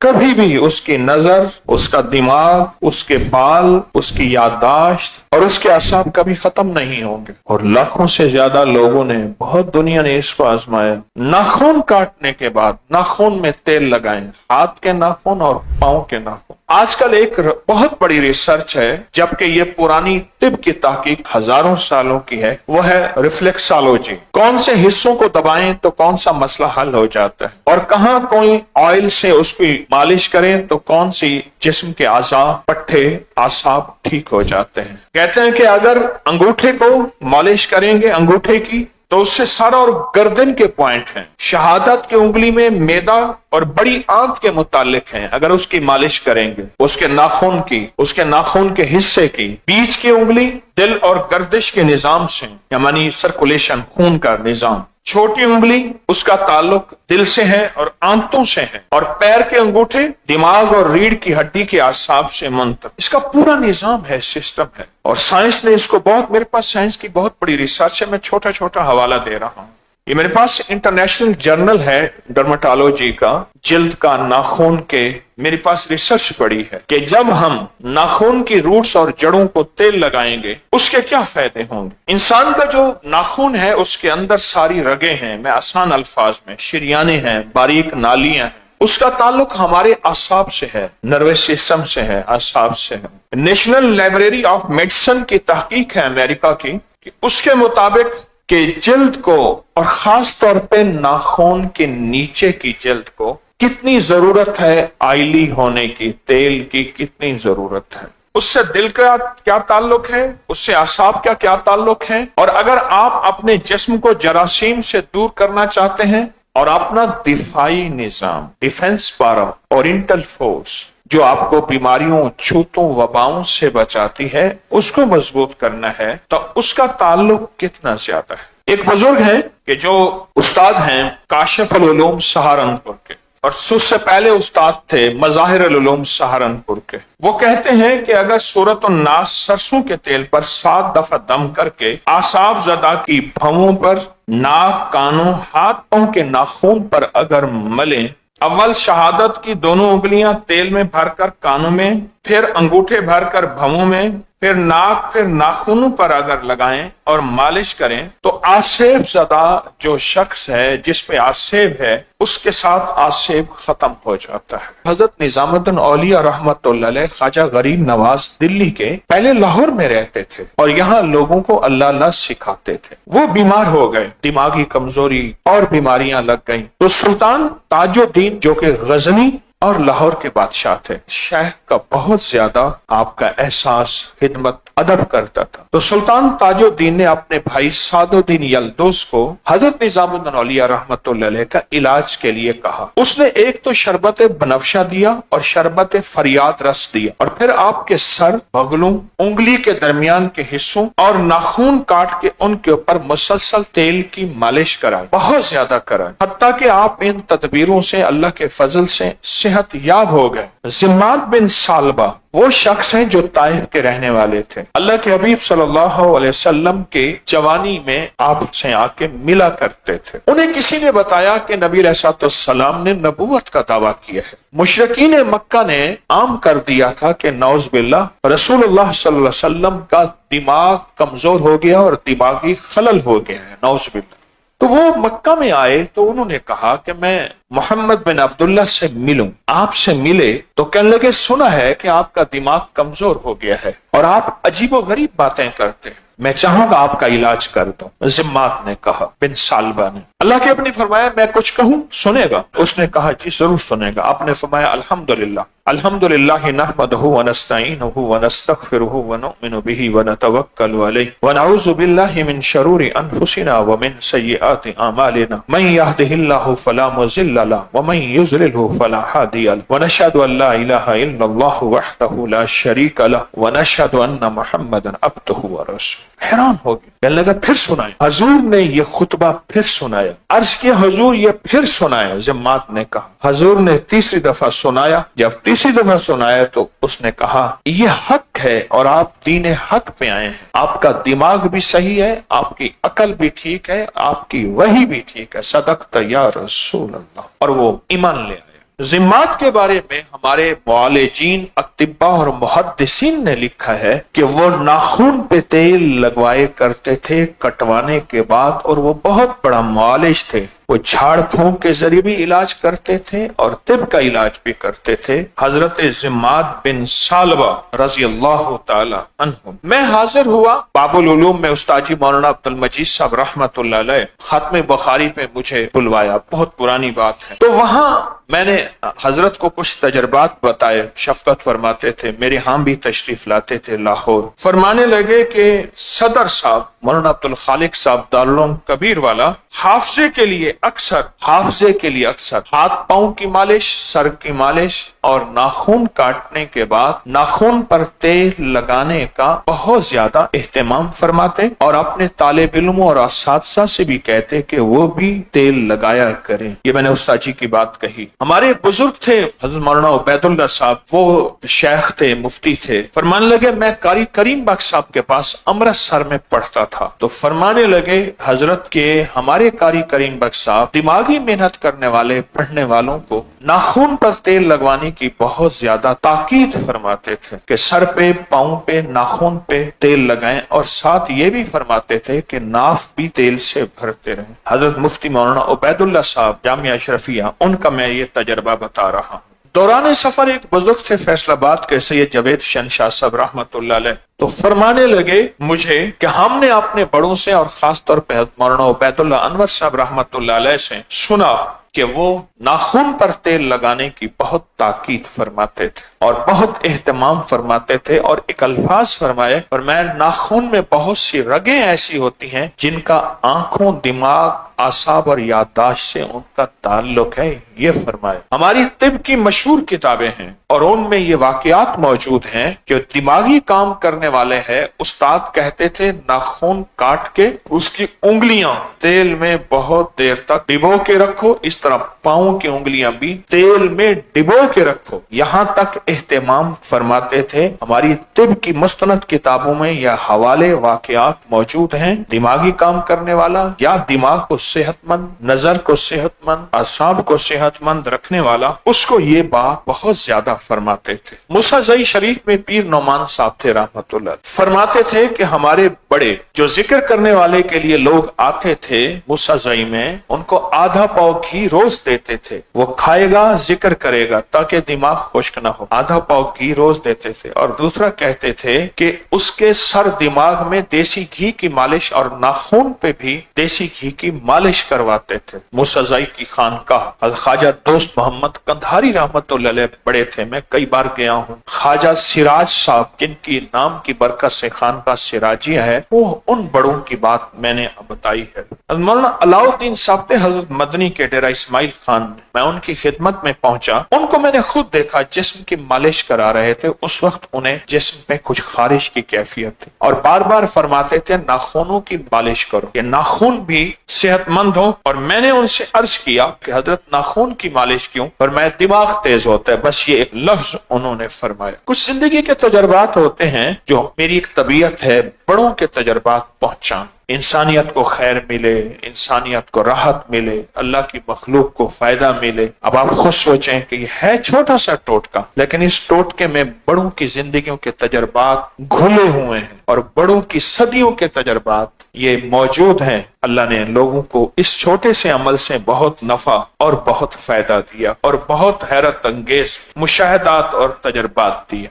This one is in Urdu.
کبھی بھی اس کی نظر، اس کا دماغ، اس کے بال، اس کی یادداشت اور اس کے اعصاب کبھی ختم نہیں ہوں گے۔ اور لاکھوں سے زیادہ لوگوں نے، بہت دنیا نے اس کو آزمایا۔ ناخن کاٹنے کے بعد ناخن میں تیل لگائیں، ہاتھ کے ناخن اور پاؤں کے ناخن۔ آج کل ایک بہت بڑی ریسرچ ہے، جبکہ یہ پرانی طب کی تحقیق ہزاروں سالوں کی ہے، وہ ہے ریفلیکسالوجی۔ کون سے حصوں کو دبائیں تو کون سا مسئلہ حل ہو جاتا ہے، اور کہاں کوئی آئل سے اس کی مالش کریں تو کون سی جسم کے اعضاء، پٹھے، اعصاب ٹھیک ہو جاتے ہیں۔ کہتے ہیں کہ اگر انگوٹھے کو مالش کریں گے، انگوٹھے کی، تو اس سے سر اور گردن کے پوائنٹ ہیں۔ شہادت کی انگلی میں معدہ اور بڑی آنت کے متعلق ہیں، اگر اس کی مالش کریں گے، اس کے ناخن کی، اس کے ناخن کے حصے کی۔ بیچ کی انگلی دل اور گردش کے نظام سے، یعنی سرکولیشن، خون کا نظام۔ چھوٹی انگلی، اس کا تعلق دل سے ہے اور آنتوں سے ہے، اور پیر کے انگوٹھے دماغ اور ریڑھ کی ہڈی کے اعصاب سے منتقل۔ اس کا پورا نظام ہے، سسٹم ہے، اور سائنس نے اس کو بہت، میرے پاس سائنس کی بہت بڑی ریسرچ ہے، میں چھوٹا چھوٹا حوالہ دے رہا ہوں۔ یہ میرے پاس انٹرنیشنل جرنل ہے ڈرماٹولوجی کا، جلد کا، ناخن کے، میرے پاس ریسرچ پڑی ہے کہ جب ہم ناخن کی روٹس اور جڑوں کو تیل لگائیں گے اس کے کیا فائدے ہوں گے۔ انسان کا جو ناخن ہے اس کے اندر ساری رگیں ہیں، میں آسان الفاظ میں، شریانیں ہیں، باریک نالیاں ہیں۔ اس کا تعلق ہمارے اعصاب سے ہے، نروس سسٹم سے ہے، اعصاب سے ہے۔ نیشنل لائبریری آف میڈیسن کی تحقیق ہے امریکہ کی، کہ اس کے مطابق کہ جلد کو، اور خاص طور پہ ناخن کے نیچے کی جلد کو کتنی ضرورت ہے آئلی ہونے کی، تیل کی کتنی ضرورت ہے۔ اس سے دل کا کیا تعلق ہے، اس سے اعصاب کا کیا تعلق ہے، اور اگر آپ اپنے جسم کو جراثیم سے دور کرنا چاہتے ہیں اور اپنا دفاعی نظام، ڈیفنس پاور، اورینٹل فورس، جو آپ کو بیماریوں، چھوتوں، وباؤں سے بچاتی ہے، اس کو مضبوط کرنا ہے، تو اس کا تعلق کتنا زیادہ ہے۔ ایک بزرگ ہیں کہ جو استاد ہیں کاشف العلوم سہارنپور کے، اور سب سے پہلے استاد تھے مظاہر العلوم سہارنپور کے۔ وہ کہتے ہیں کہ اگر سورۃ الناس سرسوں کے تیل پر 7 دفعہ دم کر کے اعصاب زدہ کی بھووں پر، ناک، کانوں، ہاتھ پاؤں کے ناخن پر اگر ملیں، اول شہادت کی دونوں انگلیاں تیل میں بھر کر کانوں میں، پھر انگوٹھے بھر کر بھووں میں، پھر ناک، پھر ناخنوں پر اگر لگائیں اور مالش کریں تو آسیب زدہ جو شخص ہے، جس پہ آسیب ہے، اس کے ساتھ آسیب ختم ہو جاتا ہے۔ حضرت نظام الدین اولیاء رحمت اللہ علیہ، خواجہ غریب نواز دلی کے، پہلے لاہور میں رہتے تھے اور یہاں لوگوں کو اللہ اللہ سکھاتے تھے۔ وہ بیمار ہو گئے، دماغی کمزوری اور بیماریاں لگ گئیں، تو سلطان تاج الدین جو کہ غزنی اور لاہور کے بادشاہ تھے، شیخ کا بہت زیادہ آپ کا احساس، خدمت، ادب کرتا تھا، تو سلطان تاج الدین نے اپنے بھائی سعد الدین یلدوز کو حضرت نظام الدین اولیاء رحمت اللہ علیہ کا علاج کے لیے کہا۔ اس نے ایک تو شربت بنفشہ دیا اور شربت فریاد رس دیا، اور پھر آپ کے سر، بغلوں، انگلی کے درمیان کے حصوں اور ناخن کاٹ کے ان کے اوپر مسلسل تیل کی مالش کرائے، بہت زیادہ کرائے، حتیٰ کہ آپ ان تدبیروں سے اللہ کے فضل سے صحت یاب ہو گئے۔ زماد بن سالبہ وہ شخص ہیں جو طائف کے رہنے والے تھے، اللہ کے حبیب صلی اللہ علیہ وسلم کے جوانی میں آپ سے آ کے ملا کرتے تھے۔ انہیں کسی نے بتایا کہ نبی علیہ السلام نے نبوت کا دعویٰ کیا ہے۔ مشرکین مکہ نے عام کر دیا تھا کہ نعوذ باللہ رسول اللہ صلی اللہ علیہ وسلم کا دماغ کمزور ہو گیا اور دماغی خلل ہو گیا ہے، نعوذ باللہ۔ تو وہ مکہ میں آئے تو انہوں نے کہا کہ میں محمد بن عبداللہ سے ملوں۔ آپ سے ملے تو کہنے لگے سنا ہے کہ آپ کا دماغ کمزور ہو گیا ہے اور آپ عجیب و غریب باتیں کرتے ہیں، میں چاہوں گا آپ کا علاج کر دوں۔ زمات نے کہا، بن سالبہ نے، اللہ کے اپنی فرمایا میں کچھ کہوں سنے گا؟ اس نے کہا جی ضرور سنے گا۔ آپ نے فرمایا الحمدللہ الحمدللہ نحمدہ ونستعینہ ونستغفرہ ونؤمن بہ ونتوکل علیہ ونعوذ باللہ من شرور انفسنا ومن سیئات اعمالنا من یہدہ اللہ فلا مضل له ومن يضلل فلا هادي له ونشهد ان لا اله الا الله وحده لا شريك له ونشهد ان محمدا عبده ورسوله۔ حیران ہو گئے، کہنے لگا پھر سنائے۔ حضور نے یہ خطبہ پھر سنایا، عرض کیا حضور یہ پھر سنایا؟ زمات نے کہا۔ حضور نے تیسری دفعہ سنایا، جب تیسری دفعہ سنایا تو اس نے کہا یہ حق ہے اور آپ دین حق پہ آئے ہیں، آپ کا دماغ بھی صحیح ہے، آپ کی عقل بھی ٹھیک ہے، آپ کی وحی بھی ٹھیک ہے، صدقت یا رسول اللہ، اور وہ ایمان لے آیا۔ ذمات کے بارے میں ہمارے معالجین، اطباء اور محدثین نے لکھا ہے کہ وہ ناخن پہ تیل لگوائے کرتے تھے کٹوانے کے بعد، اور وہ بہت بڑا معالج تھے۔ وہ جھاڑ پھونک کے ذریعے بھی علاج کرتے تھے اور طب کا علاج بھی کرتے تھے۔ حضرت ضماد بن ثعلبہ رضی اللہ تعالی عنہ، میں حاضر ہوا باب العلوم میں، استاد جی مولانا عبد المجید صاحب رحمت اللہ علیہ ختم بخاری پہ مجھے بلوایا، بہت پرانی بات ہے۔ تو وہاں میں نے حضرت کو کچھ تجربات بتائے، شفقت فرماتے تھے، میرے ہاں بھی تشریف لاتے تھے لاہور۔ فرمانے لگے کہ صدر صاحب مولانا عبد الخالق صاحب دارالعلوم کبیر والا حافظے کے لیے اکثر ہاتھ پاؤں کی مالش، سر کی مالش اور ناخن کاٹنے کے بعد ناخن پر تیل لگانے کا بہت زیادہ اہتمام فرماتے، اور اپنے طالب علموں اور اساتذہ سے بھی کہتے کہ وہ بھی تیل لگایا کریں۔ یہ میں نے استاد جی کی بات کہی۔ ہمارے بزرگ تھے حضرت مولانا عبید اللہ صاحب، وہ شیخ تھے، مفتی تھے، فرمانے لگے میں قاری کریم بخش صاحب کے پاس امرتسر میں پڑھتا تھا، تو فرمانے لگے حضرت کے ہمارے قاری کریم بخش صاحب دماغی محنت کرنے والے پڑھنے والوں کو ناخن پر تیل لگوانے کی بہت زیادہ تاکید فرماتے تھے کہ سر پہ، پاؤں پہ، ناخن پہ تیل لگائیں، اور ساتھ یہ بھی فرماتے تھے کہ ناف بھی تیل سے بھرتے رہیں۔ حضرت مفتی مولانا عبید اللہ صاحب جامعہ اشرفیہ، ان کا میں یہ تجربہ بتا رہا ہوں۔ دوران سفر ایک بزرگ تھے فیصل آباد کے سید جاوید شنشاہ صاحب رحمت اللہ علیہ، تو فرمانے لگے مجھے کہ ہم نے اپنے بڑوں سے اور خاص طور پہ مولانا عبید اللہ انور صاحب رحمت اللہ علیہ سے سنا کہ وہ ناخن پر تیل لگانے کی بہت تاکید فرماتے تھے اور بہت اہتمام فرماتے تھے، اور ایک الفاظ فرمائے، اور میں ناخن میں بہت سی رگیں ایسی ہوتی ہیں جن کا آنکھوں، دماغ، اعصاب اور یادداشت سے ان کا تعلق ہے، یہ فرمائے۔ ہماری طب کی مشہور کتابیں ہیں اور ان میں یہ واقعات موجود ہیں کہ دماغی کام کرنے والے ہیں، استاد کہتے تھے ناخن کاٹ کے اس کی انگلیاں تیل میں بہت دیر تک ڈبو کے رکھو، اس طرح پاؤں کی انگلیاں بھی تیل میں ڈبو کے رکھو، یہاں تک اہتمام فرماتے تھے۔ ہماری طب کی مستند کتابوں میں یہ حوالے واقعات موجود ہیں۔ دماغی کام کرنے والا یا دماغ کو صحت مند، نظر کو صحت مند، اعصاب کو صحت مند رکھنے والا، اس کو یہ بات بہت زیادہ فرماتے تھے۔ موسیٰ زئی شریف میں پیر نعمان صاحب تھے رحمت اللہ، فرماتے تھے کہ ہمارے بڑے جو ذکر کرنے والے کے لیے لوگ آتے تھے موسیٰ زئی میں، ان کو آدھا پاؤ گھی روز دیتے تھے، وہ کھائے گا، ذکر کرے گا تاکہ دماغ خشک نہ ہو، آدھا پاؤ گھی روز دیتے تھے۔ اور دوسرا کہتے تھے کہ اس کے سر دماغ میں دیسی گھی کی مالش اور ناخن پہ بھی دیسی گھی کی مالش کرواتے تھے۔ موسیٰ زئی کی خانقاہ حضرت خواجہ دوست محمد قندھاری رحمت اللہ علیہ بڑے تھے، میں کئی بار گیا ہوں۔ خواجہ سراج صاحب جن کی نام کی برکت سے خانقاہ سراجیہ ہے، وہ ان بڑوں کی بات میں نے بتائی ہے۔ مولانا علاؤ الدین صاحب تھے حضرت مدنی کے ڈیرہ اسماعیل خان میں، میں ان کی خدمت میں پہنچا، ان کو میں نے خود دیکھا جسم کی مالش کرا رہے تھے، اس وقت انہیں جسم میں کچھ خارش کی کیفیت تھی، اور بار بار فرماتے تھے ناخنوں کی مالش کرو، یہ ناخن بھی صحت مند ہو۔ اور میں نے ان سے عرض کیا کہ حضرت ناخن کی مالش کیوں؟ فرمایا دماغ تیز ہوتا ہے، بس یہ ایک لفظ انہوں نے فرمایا۔ کچھ زندگی کے تجربات ہوتے ہیں جو میری ایک طبیعت ہے بڑوں کے تجربات پہنچان، انسانیت کو خیر ملے، انسانیت کو راحت ملے، اللہ کی مخلوق کو فائدہ ملے۔ اب آپ خود سوچیں کہ یہ ہے چھوٹا سا ٹوٹکا، لیکن اس ٹوٹکے میں بڑوں کی زندگیوں کے تجربات گھلے ہوئے ہیں، اور بڑوں کی صدیوں کے تجربات یہ موجود ہیں۔ اللہ نے لوگوں کو اس چھوٹے سے عمل سے بہت نفع اور بہت فائدہ دیا، اور بہت حیرت انگیز مشاہدات اور تجربات دیے۔